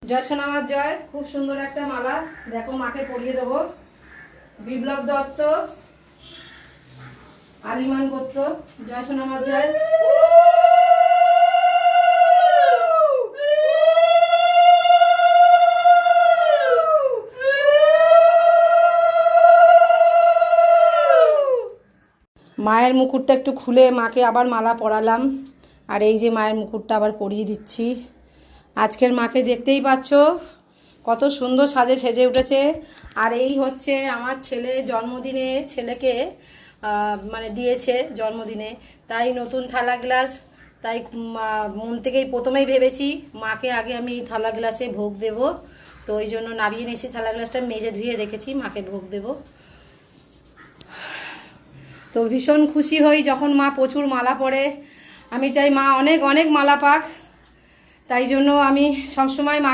জয় সোনামার জয়। খুব সুন্দর একটা মালা, দেখো মাকে পরিয়ে দেবো। বিপ্লব দত্ত, আলিমান গোত্র। জয় সোনামার জয়। মায়ের মুকুটটা একটু খুলে মাকে আবার মালা পরালাম, আর এই যে মায়ের মুকুটটা আবার পরিয়ে দিচ্ছি। আজকের মাকে দেখতেই পাচ্ছ কত সুন্দর সাজে সেজে উঠেছে। আর এই হচ্ছে আমার ছেলে জন্মদিনে ছেলেকে মানে দিয়েছে জন্মদিনে, তাই নতুন থালা গ্লাস। তাই মন থেকেই প্রথমেই ভেবেছি মাকে আগে আমি এই থালা গ্লাসে ভোগ দেব, তো ওই জন্য নামিয়ে নিয়েছি থালা গ্লাসটা, মেজে ধুয়ে রেখেছি, মাকে ভোগ দেব। তো ভীষণ খুশি হই যখন মা প্রচুর মালা পরে। আমি চাই মা অনেক অনেক মালা পাক, তাই জন্য আমি সবসময় মা